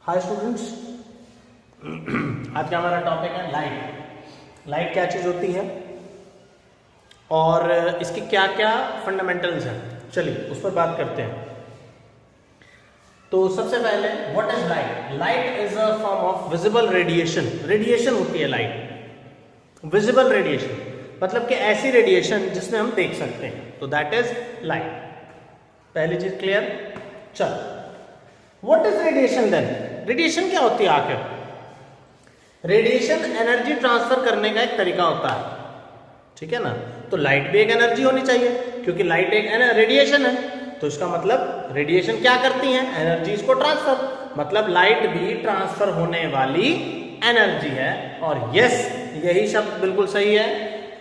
Hi students, आज का हमारा टॉपिक है लाइट। लाइट क्या चीज़ होती है और इसकी क्या क्या फंडामेंटल्स हैं, चलिए उस पर बात करते हैं। तो सबसे पहले what is light? Light is a form of visible radiation. Radiation होती है लाइट, विजिबल रेडिएशन मतलब कि ऐसी रेडिएशन जिसमें हम देख सकते हैं, तो दैट इज लाइट। पहली चीज क्लियर। चल, what is radiation then? Radiation क्या होती है आखिर? रेडिएशन एनर्जी ट्रांसफर करने का एक तरीका होता है, ठीक है ना। तो लाइट भी एक एनर्जी होनी चाहिए क्योंकि लाइट एक रेडिएशन है, तो इसका मतलब रेडिएशन क्या करती है? एनर्जीज को ट्रांसफर, मतलब लाइट भी ट्रांसफर होने वाली एनर्जी है। और यस, यही शब्द बिल्कुल सही है।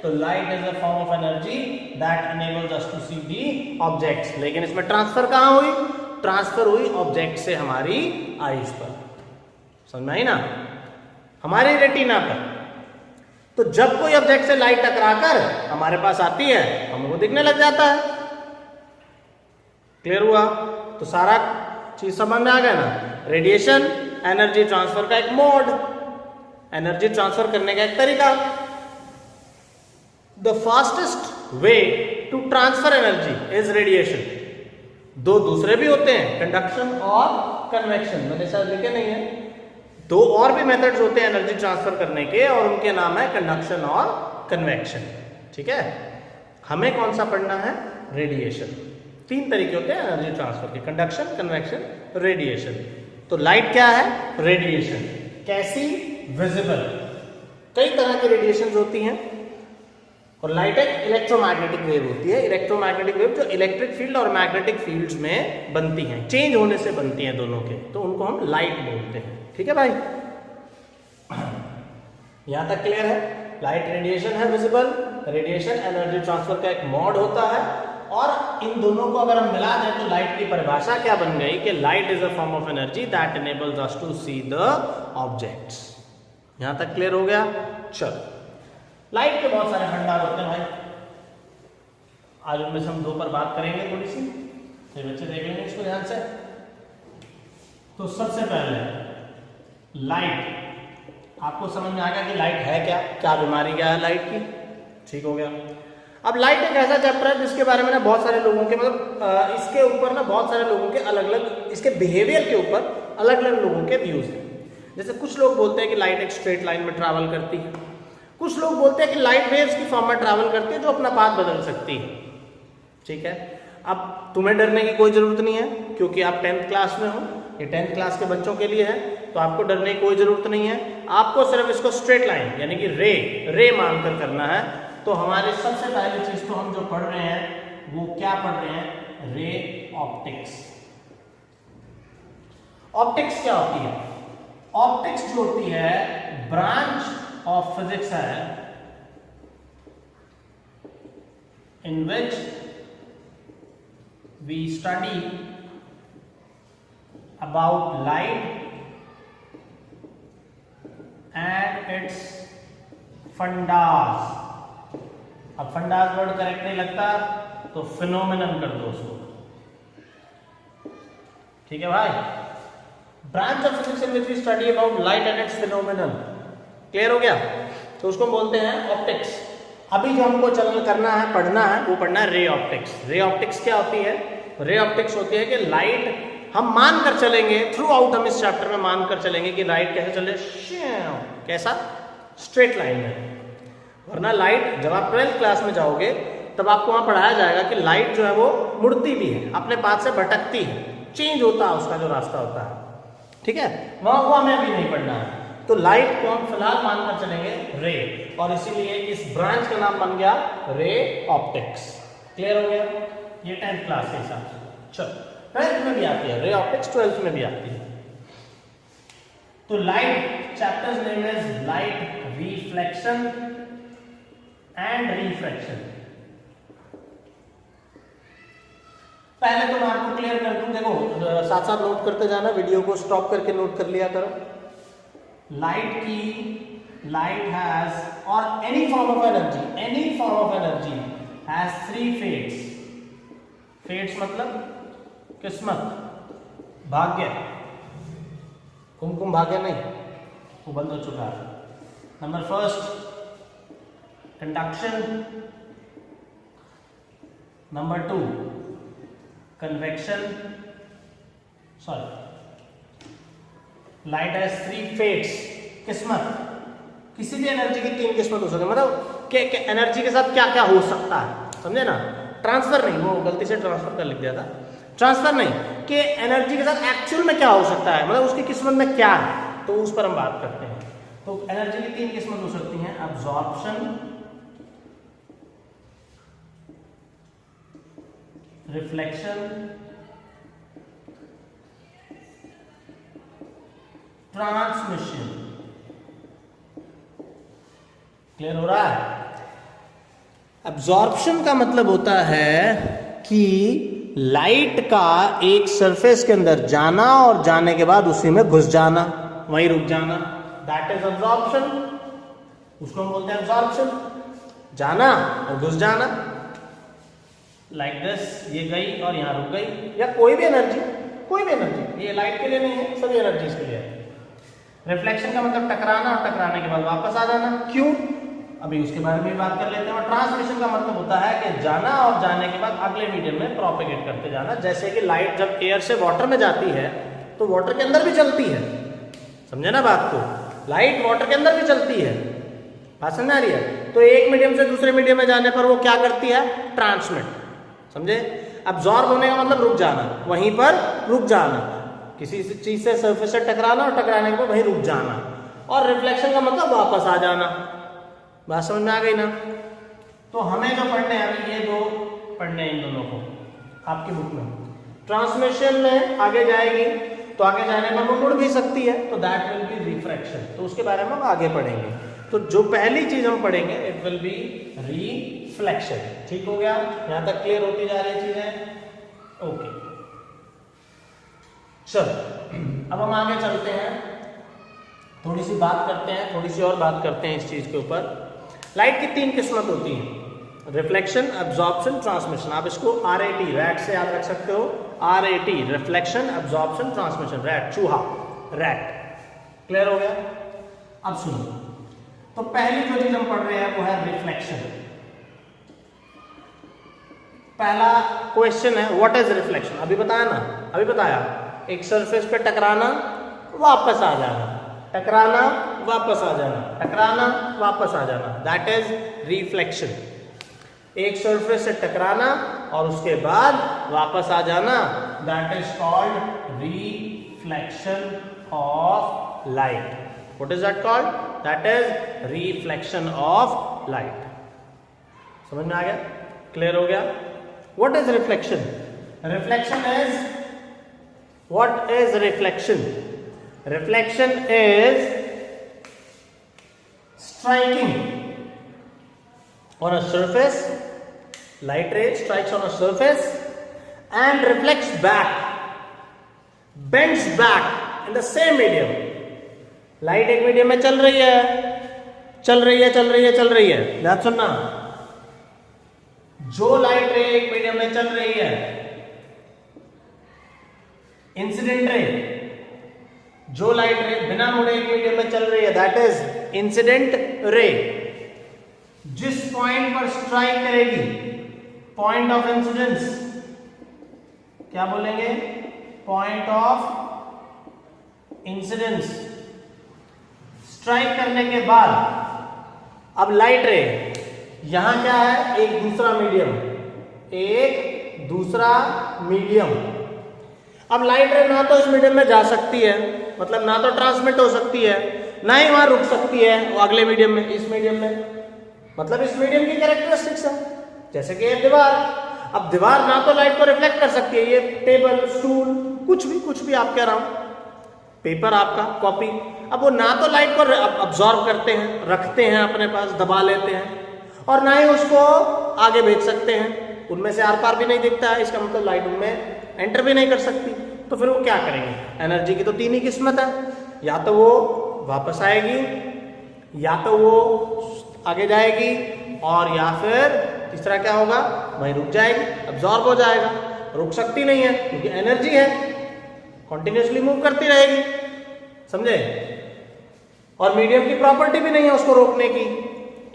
तो light is a form of energy that enables us to see the objects। लेकिन इसमें ट्रांसफर कहां हुई? ट्रांसफर हुई ऑब्जेक्ट से हमारी आईज पर, समझ में आई ना, हमारी रेटिना पर। तो जब कोई ऑब्जेक्ट से लाइट टकराकर हमारे पास आती है, हमको दिखने लग जाता है। क्लियर हुआ? तो सारा चीज समझ में आ गया ना। रेडिएशन एनर्जी ट्रांसफर का एक मोड, एनर्जी ट्रांसफर करने का एक तरीका। The fastest way to transfer energy is radiation. दो दूसरे भी होते हैं, कंडक्शन और कन्वेक्शन, मैंने शायद लिखे नहीं है। दो और भी मेथड्स होते हैं एनर्जी ट्रांसफर करने के, और उनके नाम है कंडक्शन और कन्वेक्शन, ठीक है। हमें कौन सा पढ़ना है? रेडिएशन। तीन तरीके होते हैं एनर्जी ट्रांसफर के, कंडक्शन, कन्वेक्शन, रेडिएशन। तो लाइट क्या है? रेडिएशन। कैसी? विजिबल। कई तरह की रेडिएशन होती हैं, और लाइट एक इलेक्ट्रोमैग्नेटिक वेव होती है। इलेक्ट्रोमैग्नेटिक वेव जो इलेक्ट्रिक फील्ड और मैग्नेटिक फील्ड्स में बनती हैं, चेंज होने से बनती हैं दोनों के, तो उनको हम लाइट बोलते हैं, ठीक है भाई। यहां तक क्लियर है? लाइट रेडिएशन है, विजिबल। रेडिएशन एनर्जी ट्रांसफर का एक मोड होता है, और इन दोनों को अगर हम मिला दें तो लाइट की परिभाषा क्या बन गई कि light is a form of energy that enables us to see the objects। यहां तक क्लियर हो गया? चलो, लाइट के बहुत सारे भंडार होते हैं भाई, आज उनमें से हम दो पर बात करेंगे थोड़ी सी, तो बच्चे देख लेंगे इसको ध्यान से। तो सबसे पहले लाइट, आपको समझ में आ गया कि लाइट है क्या, क्या बीमारी क्या है लाइट की, ठीक हो गया। अब लाइट एक ऐसा चैप्टर है जिसके बारे में ना बहुत सारे लोगों के मतलब इसके ऊपर ना बहुत सारे लोगों के अलग अलग, इसके बिहेवियर के ऊपर अलग अलग लोगों के व्यूज हैं। जैसे कुछ लोग बोलते हैं कि लाइट एक स्ट्रेट लाइन में ट्रैवल करती है, कुछ लोग बोलते हैं कि लाइट वेव्स की फॉर्म में ट्रैवल करती है जो अपना पाथ बदल सकती है, ठीक है। अब तुम्हें डरने की कोई जरूरत नहीं है क्योंकि आप 10th क्लास में हो, ये 10th क्लास के बच्चों के लिए है, तो आपको डरने की कोई जरूरत नहीं है। आपको सिर्फ इसको स्ट्रेट लाइन यानी कि रे मानकर करना है। तो हमारी सबसे पहली चीज तो हम जो पढ़ रहे हैं वो क्या पढ़ रहे हैं? Ray optics. ऑप्टिक्स क्या होती है? ऑप्टिक्स जो होती है ब्रांच of physics है in which we study about light and its fundas। अब फंडास वर्ड करेक्ट नहीं लगता तो फिनोमेनन कर दो उसको, ठीक है भाई। Branch of physics in which we study about light and its phenomenon. Clear हो गया? तो उसको बोलते हैं ऑप्टिक्स। अभी जो हमको करना है, पढ़ना है, वो पढ़ना है रे ऑप्टिक्स। रे ऑप्टिक्स क्या होती है? रे ऑप्टिक्स होती है कि लाइट हम मान कर चलेंगे, थ्रू आउट हम इस चैप्टर में मान कर चलेंगे कि लाइट कैसे चले, कैसा? स्ट्रेट लाइन में। वरना लाइट जब आप 12th क्लास में जाओगे तब आपको वहां पढ़ाया जाएगा कि लाइट जो है वो मुड़ती भी है, अपने पाथ से भटकती है, चेंज होता है उसका जो रास्ता होता है, ठीक है। वहां वो हमें अभी नहीं पढ़ना है। तो लाइट को हम फिलहाल मानकर चलेंगे रे, और इसीलिए इस ब्रांच का नाम बन गया रे ऑप्टिक्स। क्लियर हो गया? ये 10th क्लास के हिसाब से। चलो, 12th में भी आती है रे ऑप्टिक्स, 12th में भी आती है। तो light chapters name is light reflection and refraction. पहले तो मैं आपको क्लियर कर दूं, देखो साथ साथ नोट करते जाना, वीडियो को स्टॉप करके नोट कर लिया करो। लाइट हैज और any form of energy has 3 fates. Fates मतलब किस्मत, भाग्य। कुमकुम भाग्य नहीं, वो बंद हो चुका है। Number first conduction, number 2 convection, light has 3 fates, किस्मत। किसी भी एनर्जी की 3 किस्मत हो सकती है, मतलब कि एनर्जी के साथ क्या क्या हो सकता है, समझे ना। ट्रांसफर नहीं, वो गलती से ट्रांसफर कर लिख दिया था, ट्रांसफर नहीं, कि एनर्जी के साथ एक्चुअल में क्या हो सकता है, मतलब उसकी किस्मत में क्या है, तो उस पर हम बात करते हैं। तो एनर्जी की 3 किस्मत हो सकती हैं, अब्जॉर्प्शन, रिफ्लेक्शन, ट्रांसमिशन। क्लियर हो रहा है? एब्जॉर्प्शन का मतलब होता है कि लाइट का एक सरफेस के अंदर जाना और जाने के बाद उसी में घुस जाना, वहीं रुक जाना, दैट इज एब्जॉर्प्शन। उसको हम बोलते हैं एब्जॉर्प्शन, जाना और घुस जाना। लाइक दिस, ये गई और यहां रुक गई, या कोई भी एनर्जी, ये लाइट के लिए नहीं है, सभी एनर्जीज के लिए है। रिफ्लेक्शन का मतलब टकराना और टकराने के बाद वापस आ जाना। क्यों? अभी उसके बारे में बात कर लेते हैं। और ट्रांसमिशन का मतलब होता है कि जाना और जाने के बाद अगले मीडियम में प्रोपेगेट करते जाना। जैसे कि लाइट जब एयर से वाटर में जाती है तो वाटर के अंदर भी चलती है, समझे ना बात को। लाइट वाटर के अंदर भी चलती है, बात समझ आ रही है। तो एक मीडियम से दूसरे मीडियम में जाने पर वो क्या करती है, ट्रांसमिट, समझे। अब्जॉर्ब होने का मतलब रुक जाना, वहीं पर रुक जाना, किसी चीज से सरफेस से टकराना और टकराने के बाद वहीं रुक जाना। और रिफ्लेक्शन का मतलब वापस आ जाना। बात समझ में आ गई ना। तो हमें जो पढ़ने हैं अभी, ये 2 पढ़ने हैं इन दोनों को आपकी बुक में। ट्रांसमिशन में आगे जाएगी तो आगे जाने पर वो मुड़ भी सकती है, तो दैट विल बी रिफ्रैक्शन, तो उसके बारे में हम आगे पढ़ेंगे। तो जो पहली चीज हम पढ़ेंगे इट विल बी रिफ्लेक्शन। ठीक हो गया? यहां तक क्लियर होती जा रही चीजें? ओके, चलो अब हम आगे चलते हैं, थोड़ी सी बात करते हैं, थोड़ी सी और बात करते हैं इस चीज के ऊपर। लाइट की 3 किस्मत होती है, रिफ्लेक्शन, एब्जॉर्प्शन, ट्रांसमिशन। आप इसको RAT, रैट से याद रख सकते हो। RAT, reflection, absorption, transmission. Rat, चूहा, रैट। क्लियर हो गया? अब सुनो, तो पहली जो चीज हम पढ़ रहे हैं वो है रिफ्लेक्शन। पहला क्वेश्चन है व्हाट इज रिफ्लेक्शन। अभी बताया ना, अभी बताया, एक सरफेस पे टकराना, वापस आ जाना, टकराना, वापस आ जाना, टकराना, वापस आ जाना, दैट इज रिफ्लेक्शन। एक सरफेस से टकराना और उसके बाद वापस आ जाना, that is called reflection of light. What is that called? That is reflection of light. समझ में आ गया? क्लियर हो गया? What is reflection? Reflection is, what is reflection? Reflection is striking on a surface, light ray strikes on a surface and reflects back, bends back in the same medium. Light एक medium में चल रही है, चल रही है, चल रही है, चल रही है, ध्यान सुनना। जो लाइट रे एक मीडियम में चल रही है, इंसिडेंट रे, जो लाइट रे बिना मुड़े एक मीडियम में चल रही है, दैट इज इंसिडेंट रे। जिस पॉइंट पर स्ट्राइक करेगी, पॉइंट ऑफ इंसिडेंस, क्या बोलेंगे? Point of incidence. स्ट्राइक करने के बाद अब लाइट रे, यहां क्या है? एक दूसरा मीडियम, एक दूसरा मीडियम। अब लाइट रे ना तो इस मीडियम में जा सकती है, मतलब ना तो ट्रांसमिट हो सकती है, ना ही वहां रुक सकती है वो अगले मीडियम में, इस मीडियम में। मतलब इस मीडियम की कैरेक्टरिस्टिक्स है, जैसे कि एक दीवार। अब दीवार ना तो लाइट को रिफ्लेक्ट कर सकती है, ये टेबल, स्टूल, कुछ भी आप कह रहा हूं, पेपर आपका, कॉपी, अब वो ना तो लाइट को अब्सॉर्ब करते हैं, रखते हैं अपने पास, दबा लेते हैं, और ना ही उसको आगे भेज सकते हैं। उनमें से आर पार भी नहीं दिखता है, इसका मतलब लाइट उनमें एंटर भी नहीं कर सकती। तो फिर वो क्या करेंगे? एनर्जी की तो 3 ही किस्मत है, या तो वो वापस आएगी, या तो वो आगे जाएगी, और या फिर तीसरा क्या होगा? वहीं रुक जाएगी, अब्सॉर्ब हो जाएगा। रुक सकती नहीं है क्योंकि एनर्जी है, कंटिन्यूअसली मूव करती रहेगी। समझे? और मीडियम की प्रॉपर्टी भी नहीं है उसको रोकने की,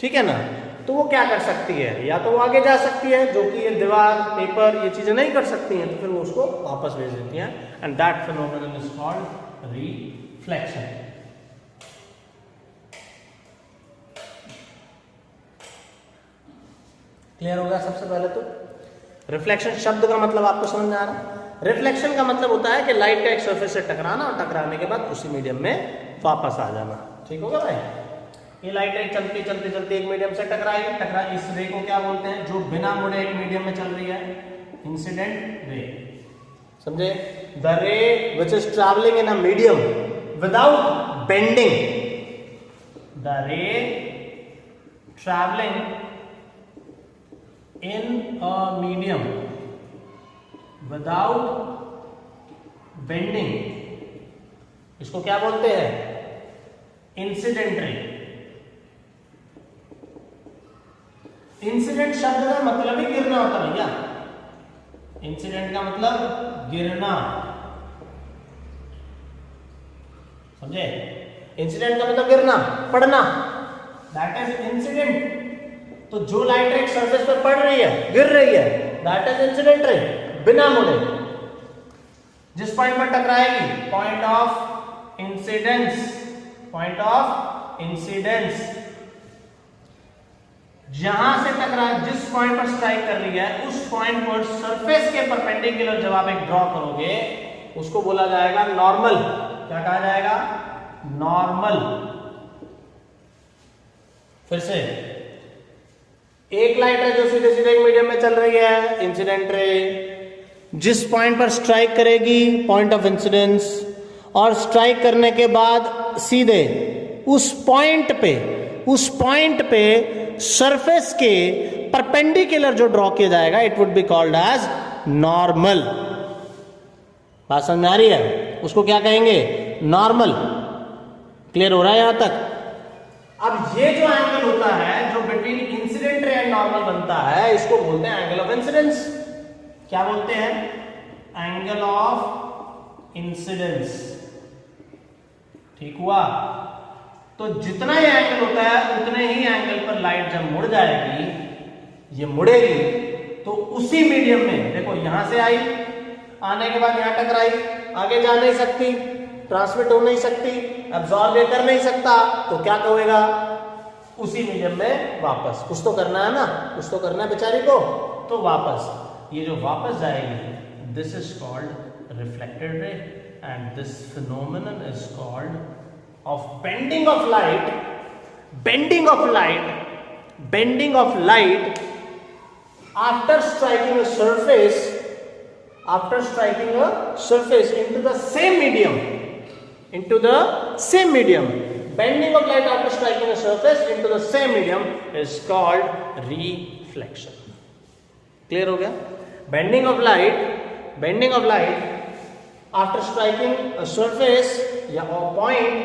ठीक है ना? तो वो क्या कर सकती है, या तो वो आगे जा सकती है, जो कि ये दीवार, पेपर, ये चीजें नहीं कर सकती हैं, तो फिर वो उसको वापस भेज देती हैं, and that phenomenon is called reflection. Clear होगा? सबसे पहले तो रिफ्लेक्शन शब्द का मतलब आपको समझ में आ रहा है? रिफ्लेक्शन का मतलब होता है कि लाइट का एक सरफेस से टकराना और टकराने के बाद उसी मीडियम में वापस आ जाना। ठीक होगा भाई? ये लाइट रे चलती चलती चलती एक मीडियम से टकराई, इस रे को क्या बोलते हैं? जो बिना मुड़े एक मीडियम में चल रही है, इंसिडेंट रे। समझे? द रे which is travelling in a medium without bending, the रे travelling in a medium without bending, इसको क्या बोलते हैं? Incident ray. इंसिडेंट शब्द का मतलब ही गिरना होता है भैया। इंसिडेंट का मतलब गिरना, समझे? इंसिडेंट का मतलब गिरना, पड़ना, दैट इज इंसिडेंट। तो जो लाइट एक सरफेस पर पड़ रही है, गिर रही है, दैट इज इंसिडेंट रे, बिना मुड़े। जिस पॉइंट पर टकराएगी, point of incidence, point of incidence, जहां से टकरा, जिस पॉइंट पर स्ट्राइक कर रही है, उस पॉइंट पर सरफेस के परपेंडिकुलर जब आप एक ड्रॉ करोगे, उसको बोला जाएगा नॉर्मल। क्या कहा जाएगा? नॉर्मल। फिर से, एक लाइट है जो सीधे सीधे एक मीडियम में चल रही है, इंसिडेंट रे, जिस पॉइंट पर स्ट्राइक करेगी, पॉइंट ऑफ इंसिडेंस, और स्ट्राइक करने के बाद सीधे उस पॉइंट पे सरफेस के परपेंडिकुलर जो ड्रॉ किया जाएगा, it would be called as normal. बात समझ में आ रही है? उसको क्या कहेंगे? नॉर्मल। क्लियर हो रहा है यहां तक? अब ये जो एंगल होता है जो between incident ray and normal बनता है, इसको बोलते हैं एंगल ऑफ इंसिडेंस। क्या बोलते हैं? Angle of incidence. ठीक हुआ? तो जितना ये एंगल होता है, उतने ही एंगल पर लाइट जब मुड़ जाएगी, ये मुड़ेगी, तो उसी मीडियम में, देखो यहां से आई, आने के बाद यहां टकराई, आगे जा नहीं सकती, ट्रांसमिट हो नहीं सकती, एब्जॉर्ब ये कर नहीं सकता, तो क्या कहेगा? उसी मीडियम में वापस। कुछ तो करना है ना, कुछ तो करना है बेचारी को, तो वापस, ये जो वापस जाएगी, this is called reflected ray, and this phenomenon is called off bending of light, bending of light, bending of light after striking a surface, after striking a surface into the same medium, into the same medium, bending of light after striking a surface into the same medium is called reflection. Clear हो गया? Bending of light after striking a surface या a point,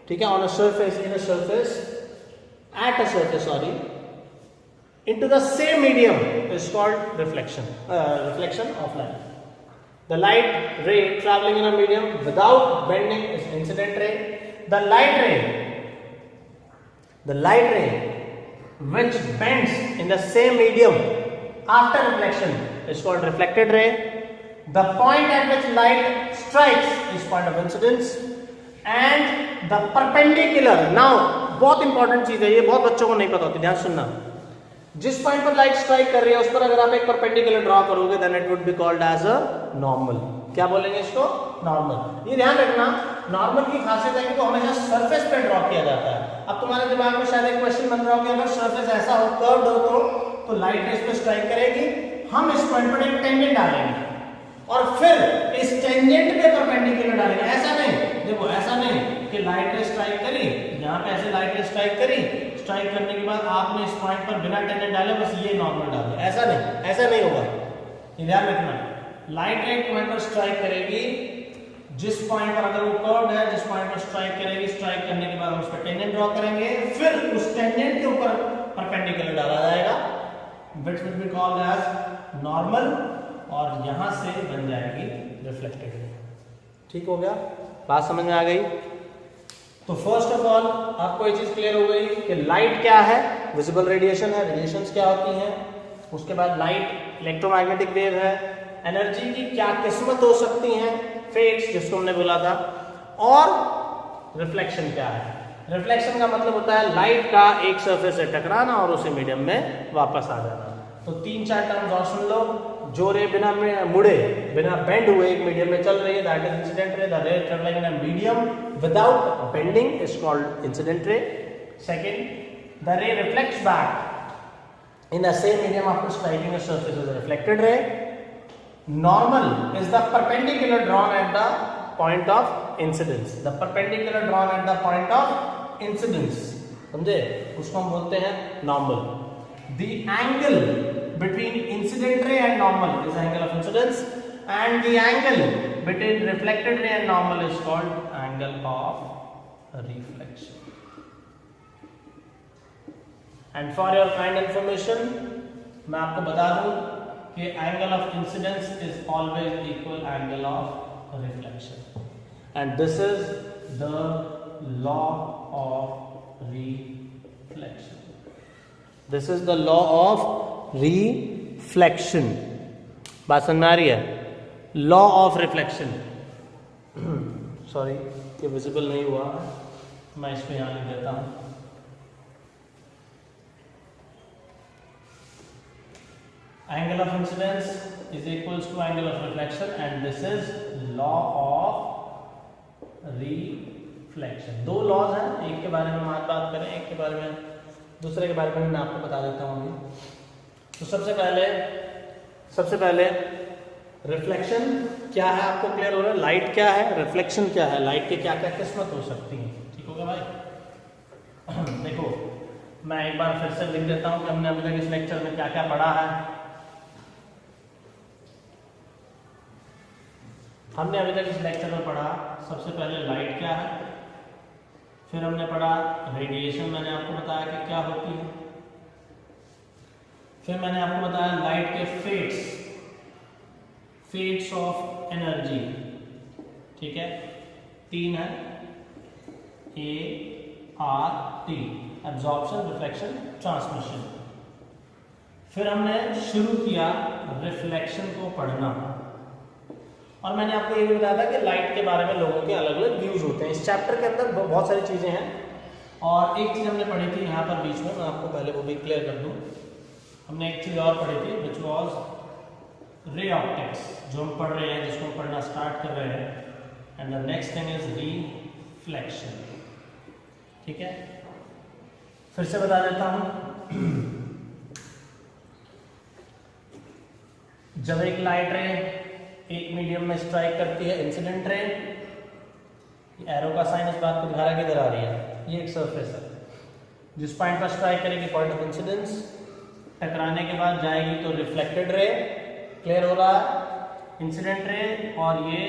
ठीक है, on a surface, in a surface, at a surface, sorry, into the same medium is called reflection, reflection of light. The light ray traveling in a medium without bending is incident ray. The light ray which bends in the same medium after reflection is called reflected ray. The point at which light strikes is point of incidence, and the perpendicular, now बहुत important चीज है ये, बहुत बच्चों को नहीं पता होती, ध्यान सुनना। जिस पॉइंट पर लाइट स्ट्राइक कर रही है, उस पर अगर आप एक परपेंडिकुलर ड्रॉ करोगे, then it would be called as a normal. क्या बोलेंगे इसको? नॉर्मल। ये ध्यान रखना, नॉर्मल की खासियत है कि वो हमेशा सरफेस पे ड्रॉ किया जाता है। अब तुम्हारे दिमाग में शायद एक क्वेश्चन बन रहा हो कि अगर सरफेस ऐसा हो, कर्व्ड हो, तो लाइट इस पे स्ट्राइक करेगी, हम इस पॉइंट पर एक टेंजेंट डालेंगे और फिर इस टेंजेंट पे परपेंडिकुलर डालेंगे। ऐसा नहीं, देखो ऐसा नहीं कि लाइट रे स्ट्राइक करी, यहाँ पे ऐसे लाइट रे स्ट्राइक करी, स्ट्राइक करने के बाद आपने इस पॉइंट पर बिना टेंजेंट डाले बस ये नॉर्मल डाल दिया, ऐसा नहीं, ऐसा नहीं होगा। ध्यान रखना, लाइट रे एक पॉइंट पर स्ट्राइक करेगी, जिस पॉइंट पर अगर वो कर्व्ड है, जिस पॉइंट पर स्ट्राइक करेगी, स्ट्राइक करने के बाद हम उस पर टेंजेंट ड्रॉ करेंगे, फिर उस टेंजेंट के ऊपर परपेंडिकुलर डाला जाएगा, which will be called as normal, और यहां से बन जाएगी रिफ्लेक्टेड रे। ठीक हो गया? बात समझ में आ गई? तो फर्स्ट ऑफ ऑल आपको ये चीज क्लियर हो गई कि लाइट क्या है, विजिबल रेडिएशन है, रेडिएशंस क्या होती हैं, उसके बाद लाइट इलेक्ट्रोमैग्नेटिक वेव है, एनर्जी की क्या किस्मत हो सकती हैं, फेट्स जिसको हमने बोला था, और रिफ्लेक्शन क्या है। रिफ्लेक्शन का मतलब होता है लाइट का एक सरफेस से टकराना और उसी मीडियम में वापस आ जाना। तो 3-4 टर्म्स और सुन लो। जो रे बिना मुड़े, बिना बेंड हुए एक मीडियम में चल रही है, that is incident ray. The रे travelling in a medium without bending is called incident ray. Second, the रे reflects back in the same medium after striking a surface as a reflected ray. Normal is the perpendicular drawn at the point of incidence. The perpendicular drawn at the point of incidence. समझे? उसको हम बोलते हैं normal. The angle between incident ray and normal is the angle of incidence, and the angle between reflected ray and normal is called angle of reflection. And for your kind information मैं आपको बता दूं कि angle of incidence is always equal angle of reflection, and this is the law of reflection. This is the law of reflection. बात समझ में आ रही है? Law of reflection. सॉरी ये विजिबल नहीं हुआ, मैं इसको यहां लिख देता हूं. Angle of incidence is equals to angle of reflection, and this is law of reflection. दो लॉज हैं, एक के बारे में हम आज बात करें, एक के बारे में, दूसरे के बारे में मैं आपको बता देता हूँ अभी. तो सबसे पहले रिफ्लेक्शन क्या है आपको क्लियर हो रहा है, लाइट क्या है, रिफ्लेक्शन क्या है, लाइट के क्या क्या किस्मत हो सकती है. ठीक हो गया भाई? देखो मैं एक बार फिर से लिख देता हूँ कि हमने अभी तक इस लेक्चर में क्या क्या पढ़ा है. हमने अभी तक इस लेक्चर में पढ़ा सबसे पहले लाइट क्या है, फिर हमने पढ़ा रेडिएशन, मैंने आपको बताया कि क्या होती है, फिर मैंने आपको बताया लाइट के फेट्स ऑफ एनर्जी. ठीक है, 3 है, ART, एब्जॉर्प्शन, रिफ्लेक्शन, ट्रांसमिशन. फिर हमने शुरू किया रिफ्लेक्शन को पढ़ना, और मैंने आपको ये भी बताया था कि लाइट के बारे में लोगों के अलग अलग व्यूज होते हैं. इस चैप्टर के अंदर बहुत सारी चीजें हैं, और एक चीज हमने पढ़ी थी यहाँ पर बीच में, मैं आपको पहले वो भी क्लियर कर दूं. हमने एक चीज और पढ़ी थी विच वाज रे ऑप्टिक्स, जो हम पढ़ रहे हैं, जिसको हम पढ़ना स्टार्ट कर रहे हैं. And the next thing is reflection. ठीक है, फिर से बता देता हूं. जब एक लाइट रे एक मीडियम में स्ट्राइक करती है, इंसिडेंट रे, एरो का साइन इस बात को दिखा रहा है किधर आ रही है, ये एक सरफेस है, जिस पॉइंट पर स्ट्राइक करेगी पॉइंट ऑफ इंसिडेंस, टकराने के बाद जाएगी तो रिफ्लेक्टेड रे. क्लियर हो रहा है? इंसिडेंट रे और ये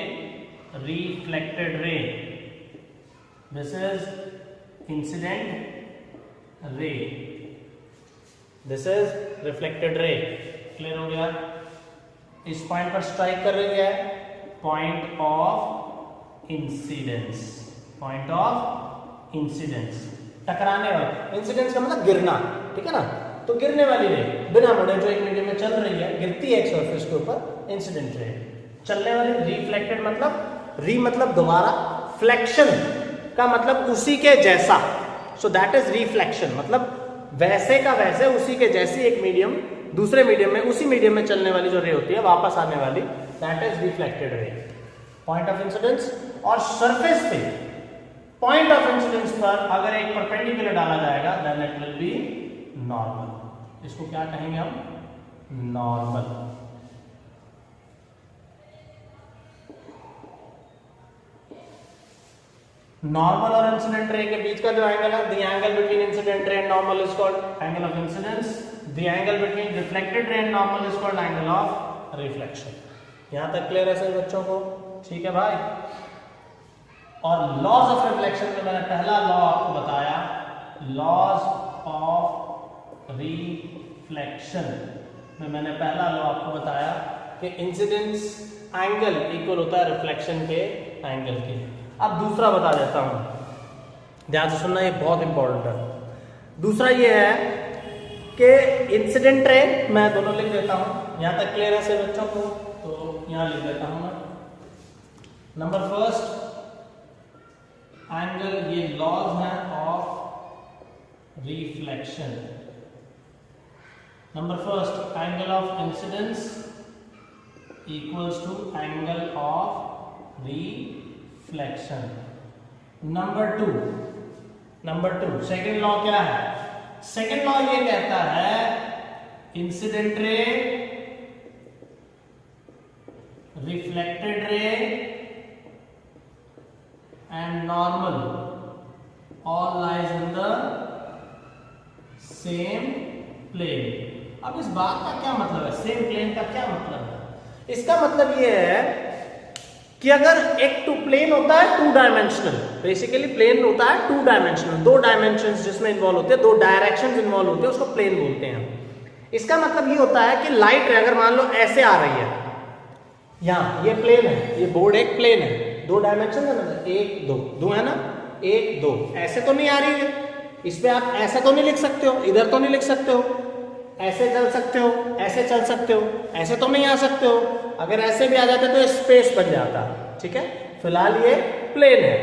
reflected ray. This is incident ray, this is reflected रे. क्लियर हो गया? इस पॉइंट पर स्ट्राइक कर रही है, point of incidence, point of incidence, टकराने वाला. इंसिडेंस का मतलब गिरना. ठीक है ना? तो गिरने वाली रे बिना मुड़े जो एक मीडियम में चल रही है, गिरती है एक सरफेस के ऊपर, इंसिडेंट रे. चलने वाली रिफ्लेक्टेड मतलब, री मतलब दोबारा, फ्लेक्शन का मतलब उसी के जैसा. सो दैट इज रिफ्लेक्शन, मतलब वैसे का वैसे, उसी के जैसी एक मीडियम दूसरे मीडियम में, उसी मीडियम में चलने वाली जो रे होती है वापस आने वाली, that is reflected ray. Point of incidence, और सरफेस पे पॉइंट ऑफ इंसिडेंस पर अगर एक परपेंडिकुलर डाला जाएगा then it will be normal. इसको क्या कहेंगे हम? नॉर्मल. नॉर्मल और इंसिडेंट रे के बीच का जो एंगल है, the angle between incident ray and normal is called angle of incidence. The angle between reflected ray and normal is called angle of reflection. यहां तक क्लियर है सभी बच्चों को? ठीक है भाई. और लॉज ऑफ रिफ्लेक्शन में मैंने पहला लॉ आपको बताया, लॉज ऑफ रिफ्लेक्शन में मैंने पहला लॉ आपको बताया कि इंसिडेंस एंगल इक्वल होता है रिफ्लेक्शन के एंगल के. अब दूसरा बता देता हूं, ध्यान से सुनना, ये बहुत इंपॉर्टेंट है। दूसरा ये है कि इंसिडेंट रे, मैं दोनों लिख देता हूं, यहां तक क्लियर है से बच्चों को, तो यहां लिख देता हूं मैं। नंबर फर्स्ट एंगल, ये लॉज हैं of reflection. Number first angle of incidence equals to angle of reflection. Number two second law क्या है? सेकेंड लॉ ये कहता है incident ray, reflected ray and normal all lies in the same plane. अब इस बात का क्या मतलब है? सेम प्लेन का क्या मतलब है? इसका मतलब ये है कि अगर एक टू प्लेन होता है टू डायमेंशनल, बेसिकली प्लेन होता है टू डायमेंशनल, दो डायमेंशंस जिसमें इन्वॉल्व होते हैं, दो डायरेक्शंस इन्वॉल्व होते हैं, उसको प्लेन बोलते हैं। इसका मतलब ये होता है कि लाइट रे अगर मान लो ऐसे आ रही है, यहाँ ये प्लेन है, ये बोर्ड एक प्लेन है, दो डायमेंशन है ना, एक दो है ना, एक दो, ऐसे तो नहीं आ रही है, इस पे आप ऐसा तो नहीं लिख सकते हो, इधर तो नहीं लिख सकते हो, ऐसे चल सकते हो, ऐसे चल सकते हो, ऐसे तो नहीं आ सकते हो। अगर ऐसे भी आ जाते तो स्पेस बन जाता, ठीक है। फिलहाल ये प्लेन है,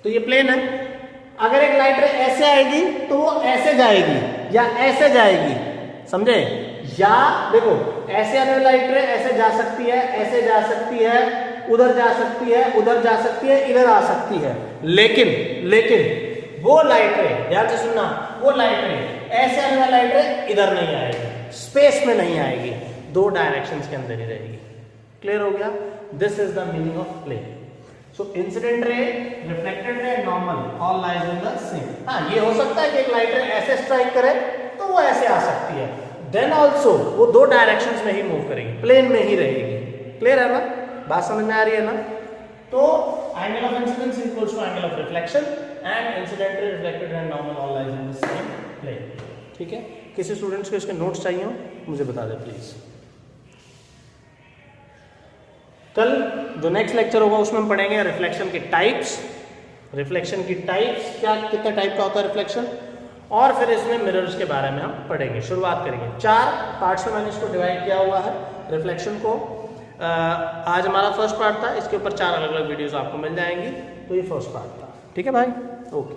तो ये प्लेन है। अगर एक लाइट रे ऐसे आएगी तो वो ऐसे जाएगी या ऐसे जाएगी, समझे? या देखो ऐसे आने वाली लाइट रे ऐसे जा सकती है, ऐसे जा सकती है, उधर जा सकती है, उधर जा सकती है, इधर आ सकती है। लेकिन वो लाइट रे, ध्यान से सुनना, वो लाइट रे ऐसे आने वाली लाइट रे इधर नहीं आएगी, स्पेस में नहीं आएगी, दो डायरेक्शंस के अंदर ही रहेगी। क्लियर हो गया? This is the meaning of plane. So incident ray, reflected ray, normal all lies in the same. हाँ, ये हो सकता है कि एक लाइट रे ऐसे स्ट्राइक करे तो वो ऐसे आ सकती है, देन ऑल्सो वो दो डायरेक्शंस में ही मूव करेगी, प्लेन में ही रहेगी। क्लियर है ना? बात समझ में आ रही है ना? तो angle of incidence equals to angle of reflection and incident ray, reflected ray, normal all lies in the same plane. ठीक है? किसी स्टूडेंट्स को इसके नोट्स चाहिए हो मुझे बता दे प्लीज। कल जो नेक्स्ट लेक्चर होगा उसमें हम पढ़ेंगे रिफ्लेक्शन के टाइप्स, रिफ्लेक्शन की टाइप्स, क्या कितने टाइप का होता है रिफ्लेक्शन, और फिर इसमें मिरर्स के बारे में हम पढ़ेंगे। शुरुआत करेंगे, 4 पार्ट्स में मैंने इसको डिवाइड किया हुआ है रिफ्लेक्शन को। आज हमारा फर्स्ट पार्ट था, इसके ऊपर 4 अलग अलग वीडियोस आपको मिल जाएंगी, तो ये फर्स्ट पार्ट था। ठीक है भाई? ओके।